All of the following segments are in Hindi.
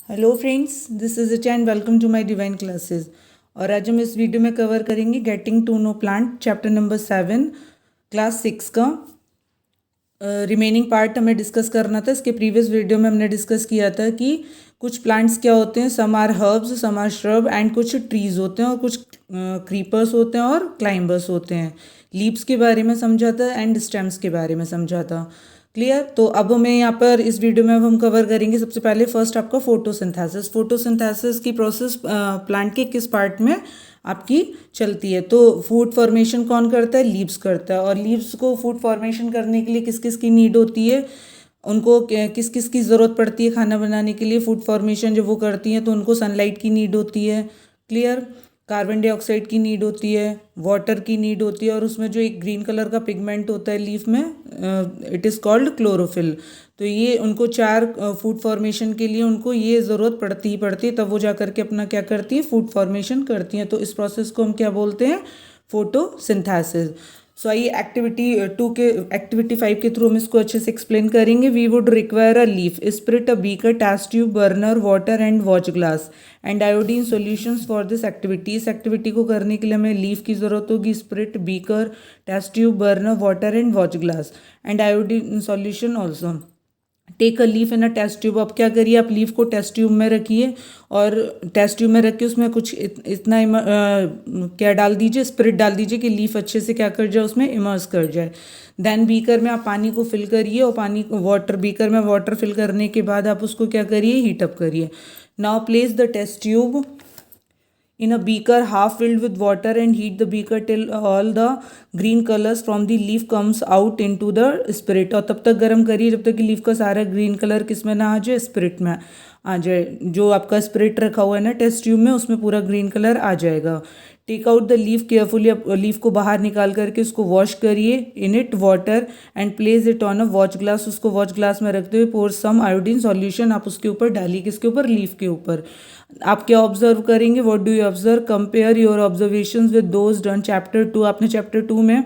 Hello friends, this is Richa and welcome to my divine classes. और आज हम इस वीडियो में कवर करेंगे getting to know plant chapter number 7 class 6 का रिमेनिंग पार्ट हमें डिस्कस करना था। इसके प्रीवियस वीडियो में हमने डिस्कस किया था कि कुछ प्लांट्स क्या होते हैं, some are herbs, some are shrub and कुछ ट्रीज होते हैं और कुछ क्रीपर्स होते हैं और क्लाइंबर्स होते हैं। लीव्स के बारे में समझा था एंड स्टेम्स के बारे में समझा था। क्लियर। तो अब हमें यहाँ पर इस वीडियो में अब हम कवर करेंगे सबसे पहले फर्स्ट आपका फोटोसिंथेसिस। फोटोसिंथेसिस की प्रोसेस प्लांट के किस पार्ट में आपकी चलती है। तो फूड फॉर्मेशन कौन करता है, लीव्स करता है। और लीव्स को फूड फॉर्मेशन करने के लिए किस किस की नीड होती है, उनको किस किस की ज़रूरत पड़ती है खाना बनाने के लिए। फूड फॉर्मेशन जब वो करती हैं तो उनको सनलाइट की नीड होती है। क्लियर। कार्बन डाइऑक्साइड की नीड होती है, वाटर की नीड होती है, और उसमें जो एक ग्रीन कलर का पिगमेंट होता है लीफ में, इट इज़ कॉल्ड क्लोरोफिल। तो ये उनको चार फूड फॉर्मेशन के लिए उनको ये ज़रूरत पड़ती ही पड़ती है, तब वो जा करके अपना क्या करती है, फूड फॉर्मेशन करती हैं। तो इस प्रोसेस को हम क्या बोलते हैं, फोटोसिंथेसिस। सो आइए एक्टिविटी 5 के थ्रू हम इसको अच्छे से एक्सप्लेन करेंगे। We would require a leaf, spirit, a beaker, test tube, burner, water and watch glass and iodine solutions for this activity. इस एक्टिविटी को करने के लिए हमें लीफ की ज़रूरत होगी, spirit, beaker, test tube, burner, water and watch glass and iodine solution also. Take a leaf in a test tube. अब क्या करिए, आप लीफ को टेस्ट ट्यूब में रखिए और टेस्ट ट्यूब में रख के उसमें कुछ इतना क्या डाल दीजिए, स्पिरिट डाल दीजिए कि लीफ अच्छे से क्या कर जाए, उसमें इमर्स कर जाए। देन बीकर में आप पानी को फिल करिए और बीकर में वाटर फिल करने के बाद आप उसको क्या करिए, हीट अप करिए। Now place the test tube in a beaker half filled with water and heat the beaker till all the green colors from the leaf comes out into the spirit। और तब तक गर्म करिए जब तक कि लीफ का सारा ग्रीन कलर किस में ना आ जाए, स्पिरिट में आ जाए। जो आपका स्पिरिट रखा हुआ है ना टेस्ट ट्यूब में, उसमें पूरा ग्रीन कलर आ जाएगा। Take out the leaf carefully. Leaf को बाहर निकाल करके उसको वॉश करिए in it water and place it on a watch glass. उसको वॉच ग्लास में रखते हुए पोर सम आयोडीन सॉल्यूशन आप उसके ऊपर डालिए। किसके ऊपर, लीफ के ऊपर। आप क्या ऑब्जर्व करेंगे, what do you observe, compare your observations with those done chapter 2। आपने चैप्टर 2 में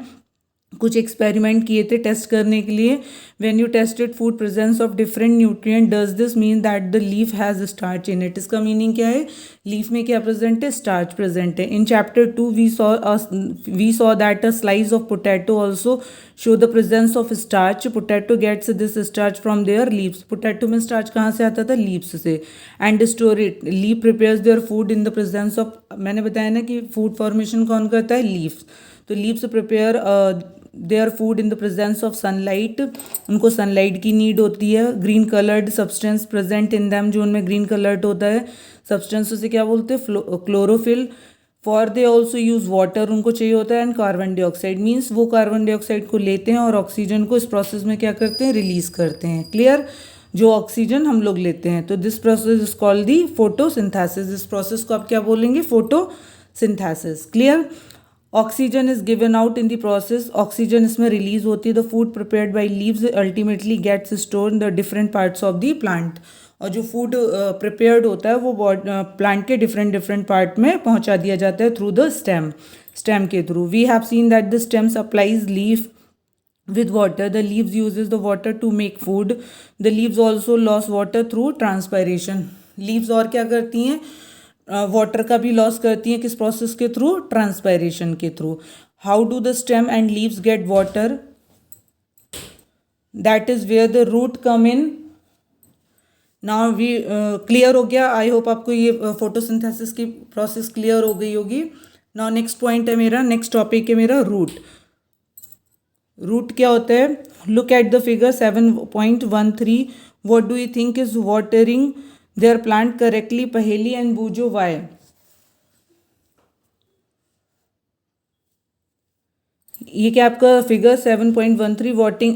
कुछ एक्सपेरिमेंट किए थे टेस्ट करने के लिए। When you tested food presence of different nutrient, does this mean that the leaf has starch in it. इसका मीनिंग क्या है, लीफ में क्या प्रेजेंट है, स्टार्च प्रेजेंट है। In chapter 2 we saw that a slice of potato also show the presence of starch. Potato gets this starch from their leaves. Potato में स्टार्च कहाँ से आता था, लीव्स से। And store it, leaf prepares their food in the presence of, मैंने बताया ना कि फूड फॉर्मेशन कौन करता है, लीव्स। तो leaves prepare their food in the presence of sunlight. उनको सनलाइट की नीड होती है। Green coloured substance present in them, जो उनमें ग्रीन कलर्ड होता है सब्सटेंस, उसे क्या बोलते हैं, chlorophyll. For they also use water, उनको चाहिए होता है। एंड कार्बन डाइऑक्साइड, मीन्स वो कार्बन डाइऑक्साइड को लेते हैं और ऑक्सीजन को इस प्रोसेस में क्या करते हैं, रिलीज करते हैं। क्लियर। जो ऑक्सीजन हम लोग लेते हैं। तो this process is called the photosynthesis. इस प्रोसेस को आप क्या बोलेंगे, photosynthesis. Clear. Oxygen is given out in the process, oxygen इसमें रिलीज होती है। The food prepared by leaves ultimately gets store in the different parts of the plant. और जो फूड प्रिपेयर्ड होता है वो प्लांट के डिफरेंट डिफरेंट पार्ट में पहुंचा दिया जाता है थ्रू द स्टेम के through. We have seen that the stem supplies leaf with water. The leaves uses the water to make food. The leaves also lose water through transpiration. leaves और क्या करती हैं, वाटर का भी लॉस करती हैं। किस प्रोसेस के थ्रू, ट्रांसपायरेशन के through. How do the stem and leaves get water, that is where the root come in. Now we clear हो गया, आई होप आपको ये फोटोसिंथेसिस की प्रोसेस क्लियर हो गई होगी। नाउ नेक्स्ट पॉइंट है मेरा, नेक्स्ट टॉपिक है मेरा रूट। रूट क्या होता है, look at the figure 7.13। What do you think is watering there plant correctly, पहेली एंड बूझो वाई। ये क्या आपका फिगर 7.13,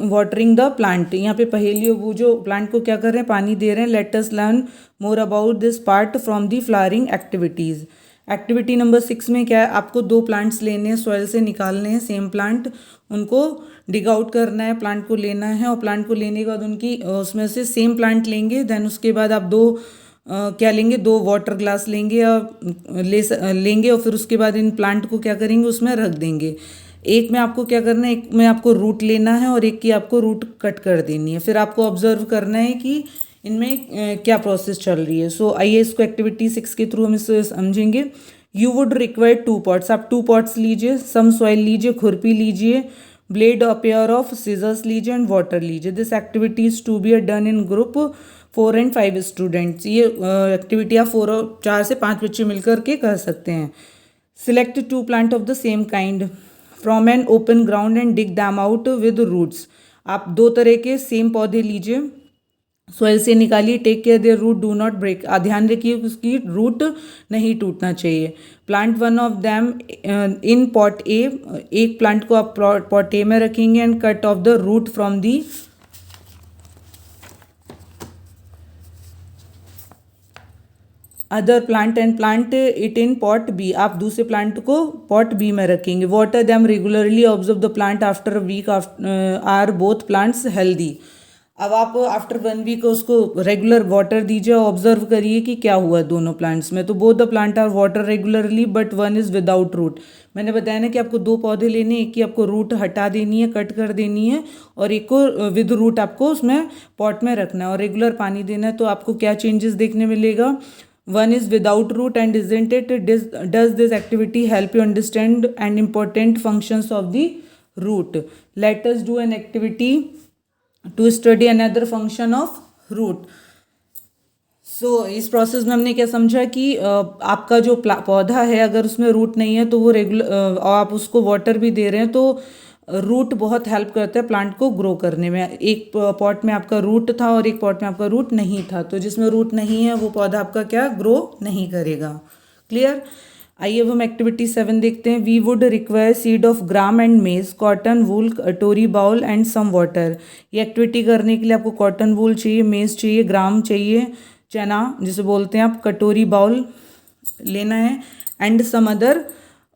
वाटरिंग द प्लांट। यहाँ पे पहेली और बूझो, प्लांट को क्या कर रहे हैं, पानी दे रहे हैं। Let us learn more about this part from the flowering activities. Activity number 6 में क्या है, आपको 2 प्लांट्स लेने हैं, सॉइल से निकालने हैं सेम प्लांट, उनको डिग आउट करना है, प्लांट को लेना है। और प्लांट को लेने के बाद उनकी उसमें से सेम प्लांट लेंगे। देन उसके बाद आप क्या लेंगे, 2 वाटर ग्लास लेंगे या लेंगे, और फिर उसके बाद इन प्लांट को क्या करेंगे, उसमें रख देंगे। एक में आपको क्या करना है, एक में आपको रूट लेना है और एक की आपको रूट कट कर देनी है। फिर आपको ऑब्जर्व करना है कि इनमें क्या प्रोसेस चल रही है। सो आइए इसको एक्टिविटी 6 के थ्रू हम इसे समझेंगे। यू वुड रिक्वायर 2 पॉट्स, आप 2 पॉट्स लीजिए, सम सॉइल लीजिए, खुरपी लीजिए, blade, a pair of scissors लीजिए एंड वाटर लीजिए। This activity is to be done in group 4 and 5 students. ये एक्टिविटी आप 4 से 5 बच्चे मिलकर के कर सकते हैं। Select 2 plant of the same kind from an open ground and dig them out with roots. आप 2 तरह के सेम पौधे लीजिए, सॉइल से निकालिए, take care their root do not break, ध्यान रखिए उसकी रूट नहीं टूटना चाहिए। Plant one of them in pot A, एक प्लांट को आप पॉट ए में रखेंगे and cut off the root from the other plant and plant it in pot B, आप दूसरे प्लांट को पॉट बी में रखेंगे। Water them regularly, observe the plant after a week are both plants healthy. अब आप आफ्टर 1 वीक उसको रेगुलर वाटर दीजिए, ऑब्जर्व करिए कि क्या हुआ दोनों प्लांट्स में। तो both the plant are water regularly but one is without root. मैंने बताया ना कि आपको 2 पौधे लेने, एक की आपको रूट हटा देनी है, कट कर देनी है, और एक को विद रूट आपको उसमें पॉट में रखना है और रेगुलर पानी देना है। तो आपको क्या चेंजेस देखने मिलेगा। One is without root and isn't it? Does this activity help you understand and important functions of the root? Let us do an activity to study another function of root. सो इस प्रोसेस में हमने क्या समझा कि आपका जो पौधा है अगर उसमें रूट नहीं है तो वो रेगुलर आप उसको वाटर भी दे रहे हैं तो रूट बहुत हेल्प करता है प्लांट को ग्रो करने में। एक पॉट में आपका रूट था और एक पॉट में आपका रूट नहीं था, तो जिसमें रूट नहीं है वो पौधा आपका क्या ग्रो नहीं करेगा। क्लियर। आइए अब हम एक्टिविटी 7 देखते हैं। We would require seed of gram and maize, cotton wool, कटोरी बाउल एंड सम वाटर। ये एक्टिविटी करने के लिए आपको कॉटन वूल चाहिए, मेज चाहिए, ग्राम चाहिए, चना जिसे बोलते हैं आप, कटोरी बाउल लेना है एंड सम अदर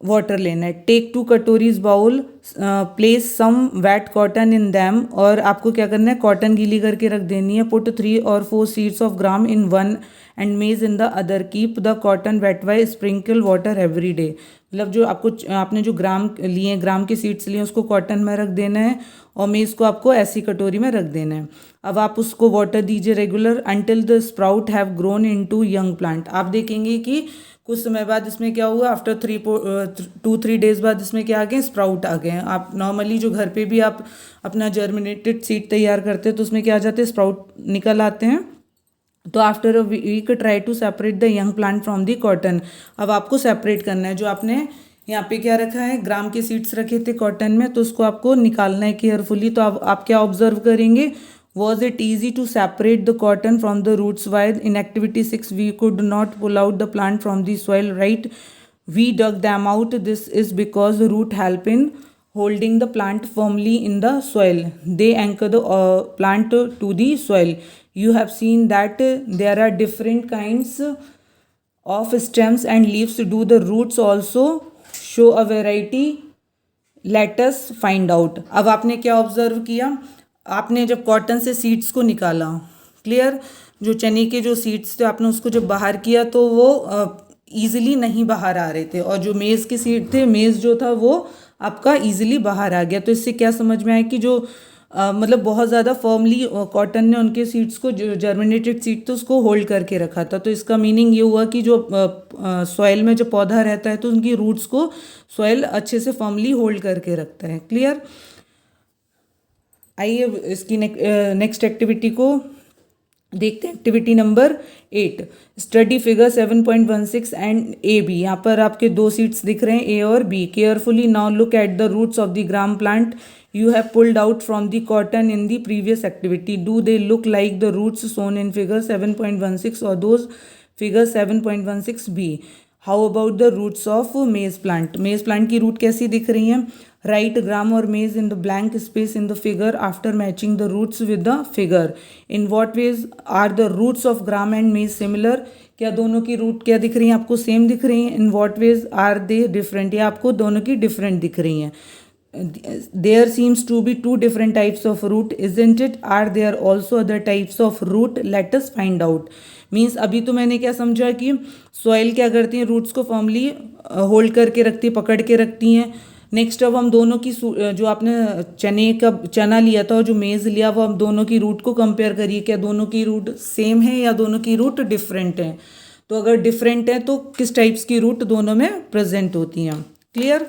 वाटर लेना है। टेक 2 कटोरीज bowl, place some wet cotton in them, और आपको क्या करना है कॉटन गीली करके रख देनी है। Put 3 or 4 seeds of gram in one and मेज in the other, keep the cotton weight by sprinkle water every day. मतलब जो आपने जो ग्राम लिए, ग्राम के सीड्स लिए, उसको कॉटन में रख देना है और मेज को आपको ऐसी कटोरी में रख देना है। अब आप उसको वाटर दीजिए regular until the sprout have grown into young plant. आप देखेंगे कि कुछ समय बाद इसमें क्या हुआ, आफ्टर 2-3 डेज बाद इसमें क्या आ गए, स्प्राउट आ गए हैं। आप नॉर्मली जो घर पे भी आप अपना जर्मिनेटेड सीड तैयार करते हैं तो उसमें क्या आ जाते हैं, स्प्राउट निकल आते हैं। तो after a week try to separate the young plant from the cotton. अब आपको सेपरेट करना है, जो आपने यहाँ पे क्या रखा है, ग्राम के सीड्स रखे थे कॉटन में, तो उसको आपको निकालना है केयरफुली। तो आप क्या ऑब्जर्व करेंगे, was it easy to separate the cotton from the roots? While in activity 6 we could not pull out the plant from the soil, right? We dug them out. This is because the root help in holding the plant firmly in the soil. They anchor the plant to the soil. You have seen that there are different kinds of stems and leaves. Do the roots also show a variety? Let us find out. अब आपने क्या ऑब्जर्व किया, आपने जब कॉटन से सीड्स को निकाला, क्लियर, जो चने के जो सीड्स थे आपने उसको जब बाहर किया तो वो ईजिली नहीं बाहर आ रहे थे, और जो मेज़ के सीड थे, मेज़ जो था वो आपका ईजिली बाहर आ गया। तो इससे क्या समझ में आया कि जो मतलब बहुत ज़्यादा फर्मली कॉटन ने उनके सीड्स को, जो जर्मिनेटेड सीड थे उसको होल्ड करके रखा था। तो इसका मीनिंग ये हुआ कि जो सॉइल में जो पौधा रहता है तो उनकी रूट्स को सॉइल अच्छे से फर्मली होल्ड करके रखता है। क्लियर। आइए इसकी नेक्स्ट एक्टिविटी को देखते हैं। Activity number 8, study figure 7.16 and A B. यहाँ पर आपके 2 सीट्स दिख रहे हैं, ए और B. Carefully now look at the roots of the gram plant you have pulled out from the cotton in the previous activity. Do they look like the roots shown in figure 7.16 or those figure 7.16b? How about the roots of maize plant? Maize plant की रूट कैसी दिख रही हैं? Write gram or maize in the blank space in the figure after matching the roots with the figure. In what ways are the roots of gram and maize similar? क्या दोनों की रूट क्या दिख रही हैं आपको, सेम दिख रही हैं? In what ways are they different, या आपको दोनों की डिफरेंट दिख रही हैं? There seems to be 2 different types of root, isn't it? Are there also other types of root? Let us find out. Means अभी तो मैंने क्या समझा कि सॉइल क्या करती हैं, रूट्स को फॉर्मली होल्ड करके रखती है, पकड़ के रखती हैं, नेक्स्ट अब हम दोनों की जो आपने चना लिया था और जो मेज़ लिया वो हम दोनों की रूट को कंपेयर करिए, क्या दोनों की रूट सेम है या दोनों की रूट डिफरेंट है। तो अगर डिफरेंट है तो किस टाइप्स की रूट दोनों में प्रेजेंट होती हैं। क्लियर।